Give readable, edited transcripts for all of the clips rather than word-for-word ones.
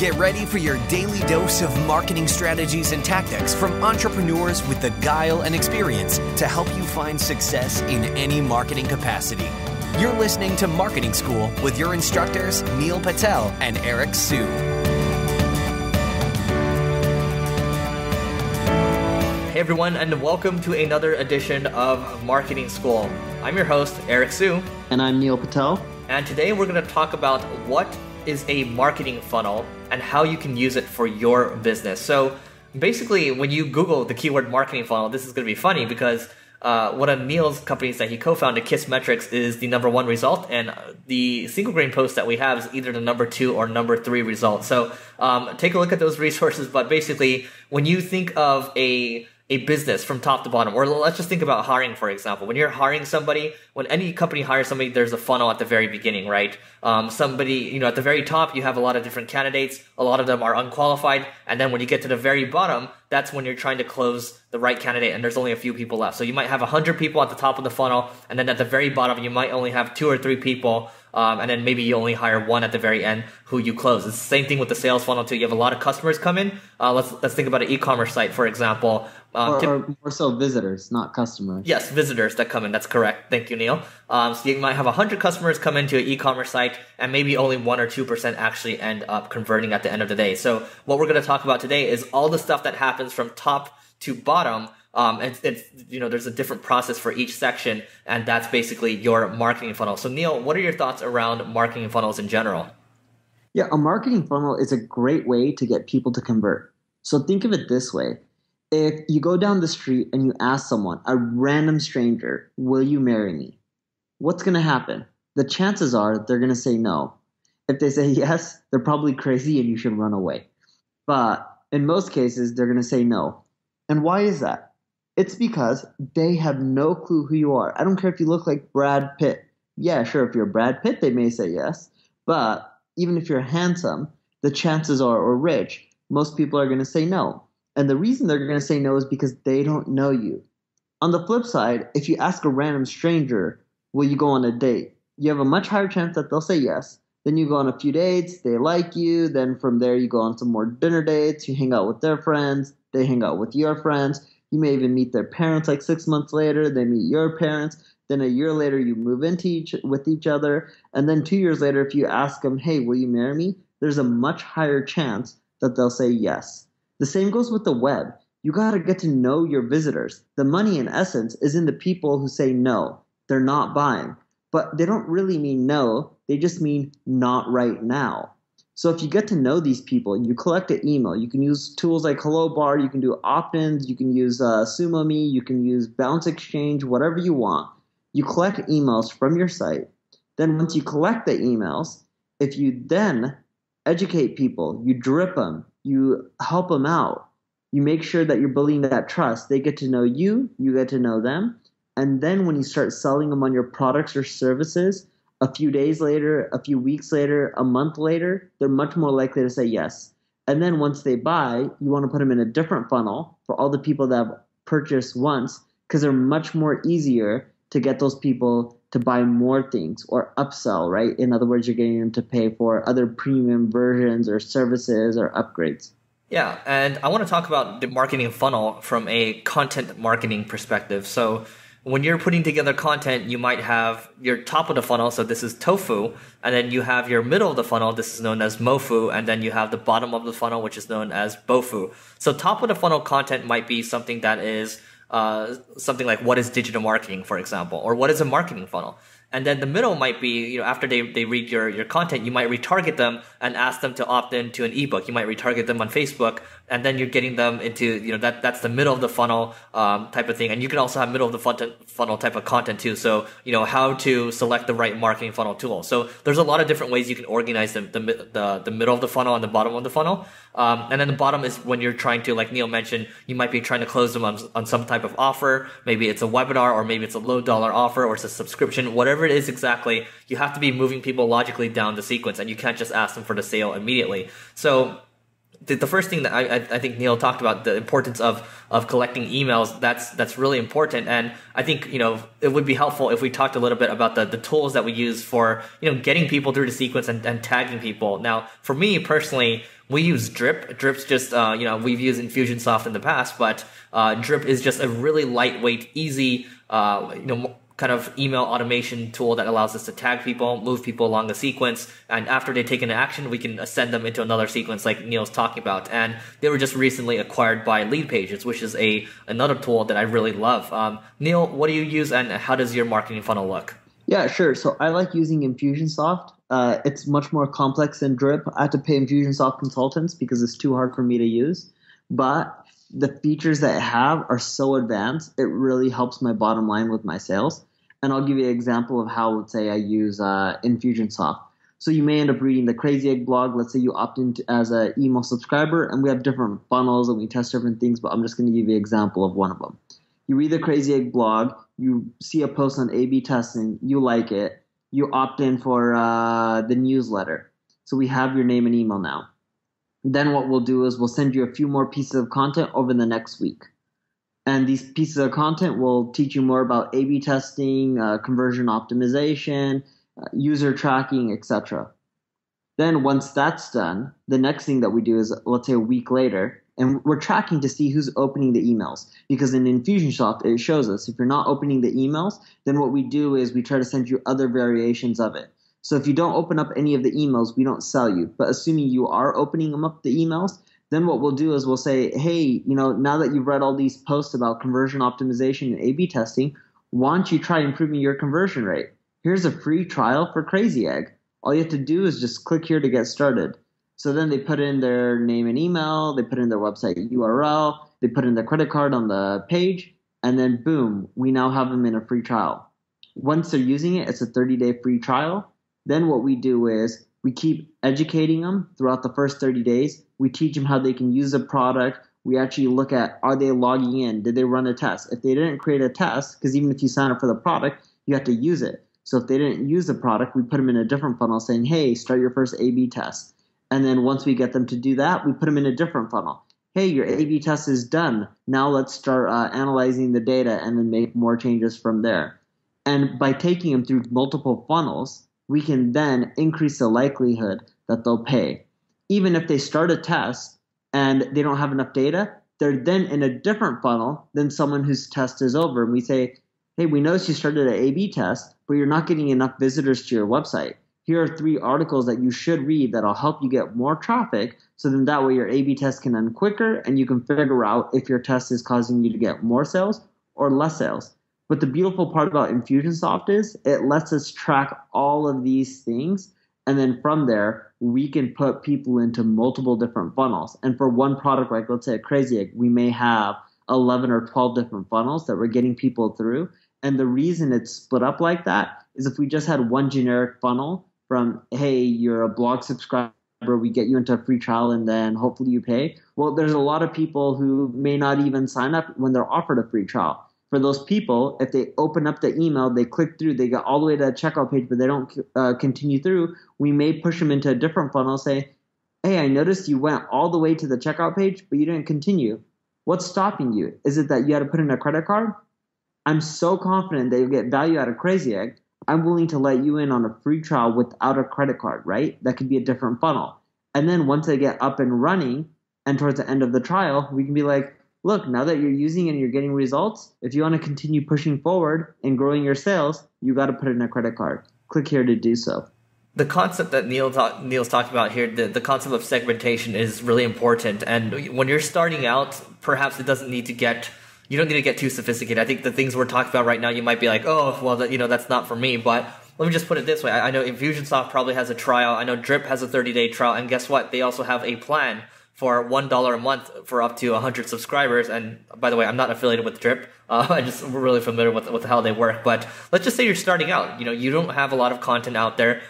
Get ready for your daily dose of marketing strategies and tactics from entrepreneurs with the guile and experience to help you find success in any marketing capacity. You're listening to Marketing School with your instructors, Neil Patel and Eric Siu. Hey everyone, and welcome to another edition of Marketing School. I'm your host, Eric Siu. And I'm Neil Patel. And today we're going to talk about what is a marketing funnel and how you can use it for your business. So basically, when you Google the keyword marketing funnel, this is going to be funny because one of Neil's companies that he co-founded, Kissmetrics, is the #1 result, and the single grain post that we have is either the #2 or #3 result. So take a look at those resources, but basically, when you think of a business from top to bottom, or let's just think about hiring, for example. When you're hiring somebody, when any company hires somebody, there's a funnel at the very beginning, right? Somebody, at the very top, you have a lot of different candidates. A lot of them are unqualified. And then when you get to the very bottom, that's when you're trying to close the right candidate, and there's only a few people left. So you might have 100 people at the top of the funnel, and then at the very bottom, you might only have 2 or 3 people, and then maybe you only hire one at the very end who you close. It's the same thing with the sales funnel too. You have a lot of customers come in. Let's think about an e-commerce site, for example. Or more so visitors, not customers. Yes, visitors that come in. That's correct. Thank you, Neil. So you might have 100 customers come into an e-commerce site, and maybe only 1 or 2% actually end up converting at the end of the day. So what we're going to talk about today is all the stuff that happens from top to bottom. There's a different process for each section, and that's basically your marketing funnel. So Neil, what are your thoughts around marketing funnels in general? Yeah, a marketing funnel is a great way to get people to convert. So think of it this way. If you go down the street and you ask someone, a random stranger, will you marry me? What's going to happen? The chances are they're going to say no. If they say yes, they're probably crazy and you should run away. But in most cases, they're going to say no. And why is that? It's because they have no clue who you are. I don't care if you look like Brad Pitt. Yeah, sure, if you're Brad Pitt, they may say yes. But even if you're handsome, the chances are, or rich, most people are going to say no. And the reason they're going to say no is because they don't know you. On the flip side, if you ask a random stranger, will you go on a date? You have a much higher chance that they'll say yes. Then you go on a few dates, they like you. Then from there, you go on some more dinner dates. You hang out with their friends. They hang out with your friends. You may even meet their parents like 6 months later. They meet your parents. Then a year later, you move into with each other. And then 2 years later, if you ask them, hey, will you marry me? There's a much higher chance that they'll say yes. The same goes with the web. You got to get to know your visitors. The money, in essence, is in the people who say no. They're not buying. But they don't really mean no. They just mean not right now. So if you get to know these people, you collect an email. You can use tools like HelloBar. You can do opt-ins. You can use SumoMe. You can use Bounce Exchange, whatever you want. You collect emails from your site. Then once you collect the emails, if you then educate people, you drip them, you help them out, you make sure that you're building that trust. They get to know you, you get to know them. And then when you start selling them on your products or services, a few days later, a few weeks later, a month later, they're much more likely to say yes. And then once they buy, you want to put them in a different funnel for all the people that have purchased once, because they're much more easier to get those people to buy more things or upsell, right? In other words, you're getting them to pay for other premium versions or services or upgrades. Yeah, and I want to talk about the marketing funnel from a content marketing perspective. So when you're putting together content, you might have your top of the funnel, so this is tofu, and then you have your middle of the funnel, this is known as mofu, and then you have the bottom of the funnel, which is known as bofu. So top of the funnel content might be something that is something like what is digital marketing, for example, or what is a marketing funnel. And then the middle might be, after they read your content, you might retarget them and ask them to opt in to an ebook. You might retarget them on Facebook, and then you're getting them into, that's the middle of the funnel type of thing. And you can also have middle of the funnel type of content too. So, how to select the right marketing funnel tool. So there's a lot of different ways you can organize the middle of the funnel and the bottom of the funnel. And then the bottom is when you're trying to, like Neil mentioned, you might be trying to close them on some type of offer. Maybe it's a webinar, or maybe it's a low dollar offer, or it's a subscription, whatever it is exactly. You have to be moving people logically down the sequence, and you can't just ask them for the sale immediately. So the first thing that I think Neil talked about, the importance of collecting emails, that's really important. And I think, it would be helpful if we talked a little bit about the tools that we use for, getting people through the sequence and tagging people. Now, for me personally, we use Drip. Drip's just, we've used Infusionsoft in the past, but Drip is just a really lightweight, easy, kind of email automation tool that allows us to tag people, move people along the sequence, and after they take an action, we can send them into another sequence like Neil's talking about. And they were just recently acquired by Leadpages, which is another tool that I really love. Neil, what do you use, and how does your marketing funnel look? Yeah, sure. So I like using Infusionsoft. It's much more complex than Drip. I have to pay Infusionsoft consultants because it's too hard for me to use. But the features that I have are so advanced, it really helps my bottom line with my sales. And I'll give you an example of how, let's say, I use Infusionsoft. So you may end up reading the Crazy Egg blog. Let's say you opt in as an email subscriber, and we have different funnels and we test different things, but I'm just going to give you an example of one of them. You read the Crazy Egg blog, you see a post on A/B testing, you like it, you opt in for the newsletter. So we have your name and email now. Then what we'll do is we'll send you a few more pieces of content over the next week. And these pieces of content will teach you more about A/B testing, conversion optimization, user tracking, etc. Then once that's done, the next thing that we do is, let's say a week later, and we're tracking to see who's opening the emails. Because in Infusionsoft, it shows us if you're not opening the emails, then what we do is we try to send you other variations of it. So if you don't open up any of the emails, we don't sell you. But assuming you are opening them up, the emails, then what we'll do is we'll say, hey, now that you've read all these posts about conversion optimization and A/B testing, why don't you try improving your conversion rate? Here's a free trial for Crazy Egg. All you have to do is just click here to get started. So then they put in their name and email, they put in their website URL, they put in their credit card on the page, and then boom, we now have them in a free trial. Once they're using it, it's a 30-day free trial. Then what we do is we keep educating them throughout the first 30 days. We teach them how they can use the product. We actually look at, are they logging in? Did they run a test? If they didn't create a test, because even if you sign up for the product, you have to use it. So if they didn't use the product, we put them in a different funnel saying, hey, start your first A/B test. And then once we get them to do that, we put them in a different funnel. Hey, your A/B test is done. Now let's start analyzing the data and then make more changes from there. And by taking them through multiple funnels, we can then increase the likelihood that they'll pay. Even if they start a test and they don't have enough data, they're then in a different funnel than someone whose test is over. And we say, hey, we noticed you started an A/B test, but you're not getting enough visitors to your website. Here are 3 articles that you should read that'll help you get more traffic, so then that way your A/B test can end quicker and you can figure out if your test is causing you to get more sales or less sales. But the beautiful part about Infusionsoft is it lets us track all of these things, and then from there, we can put people into multiple different funnels. And for one product, like let's say a Crazy Egg, we may have 11 or 12 different funnels that we're getting people through. And the reason it's split up like that is if we just had one generic funnel from, hey, you're a blog subscriber, we get you into a free trial, and then hopefully you pay. Well, there's a lot of people who may not even sign up when they're offered a free trial. For those people, if they open up the email, they click through, they get all the way to the checkout page, but they don't continue through, we may push them into a different funnel, say, hey, I noticed you went all the way to the checkout page, but you didn't continue. What's stopping you? Is it that you had to put in a credit card? I'm so confident that you'll get value out of Crazy Egg. I'm willing to let you in on a free trial without a credit card, right? That could be a different funnel. And then once they get up and running and towards the end of the trial, we can be like, look, now that you're using it and you're getting results, if you want to continue pushing forward and growing your sales, you got to put in a credit card. Click here to do so. The concept that Neil's talking about here, the concept of segmentation is really important. And when you're starting out, perhaps you don't need to get too sophisticated. I think the things we're talking about right now, you might be like, oh, well, that's not for me. But let me just put it this way. I know Infusionsoft probably has a trial. I know Drip has a 30-day trial. And guess what? They also have a plan for $1 a month for up to 100 subscribers. And by the way, I'm not affiliated with Drip. I'm just really familiar with how they work. But let's just say you're starting out. You don't have a lot of content out there.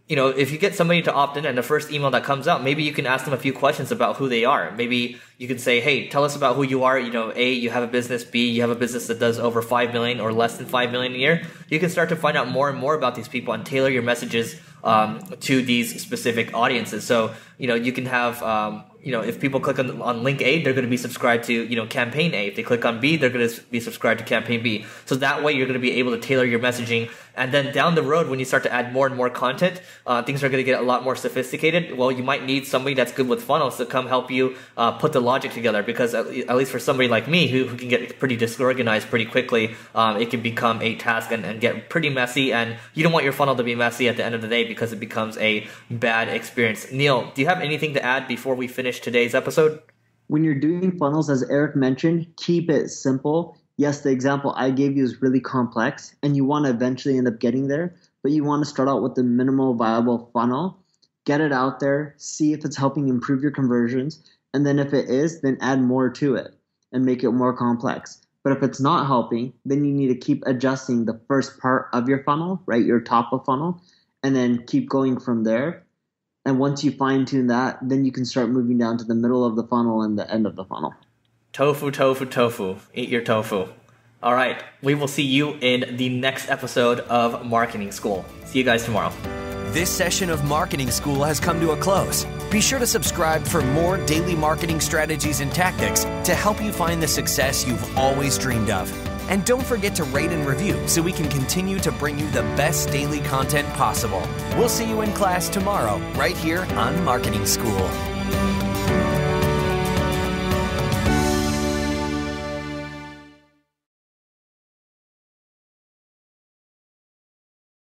If you get somebody to opt in and the first email that comes out, maybe you can ask them a few questions about who they are. Maybe you can say, hey, tell us about who you are. A, you have a business. B, you have a business that does over 5 million or less than 5 million a year. You can start to find out more and more about these people and tailor your messages to these specific audiences. So, you can have, if people click on link A, they're going to be subscribed to, campaign A. If they click on B, they're going to be subscribed to campaign B. So that way you're going to be able to tailor your messaging. And then down the road, when you start to add more and more content, things are going to get a lot more sophisticated. Well, you might need somebody that's good with funnels to come help you put the logic together, because at least for somebody like me who can get pretty disorganized pretty quickly, it can become a task and get pretty messy. And you don't want your funnel to be messy at the end of the day, because it becomes a bad experience. Neil, do you have anything to add before we finish today's episode? When you're doing funnels, as Eric mentioned, keep it simple. Yes, the example I gave you is really complex, and you want to eventually end up getting there, but you want to start out with the minimal viable funnel, get it out there, see if it's helping improve your conversions, and then if it is, then add more to it and make it more complex. But if it's not helping, then you need to keep adjusting the first part of your funnel, right, your top of funnel, and then keep going from there. And once you fine-tune that, then you can start moving down to the middle of the funnel and the end of the funnel. Tofu, tofu, tofu. Eat your tofu. All right. We will see you in the next episode of Marketing School. See you guys tomorrow. This session of Marketing School has come to a close. Be sure to subscribe for more daily marketing strategies and tactics to help you find the success you've always dreamed of. And don't forget to rate and review so we can continue to bring you the best daily content possible. We'll see you in class tomorrow, right here on Marketing School.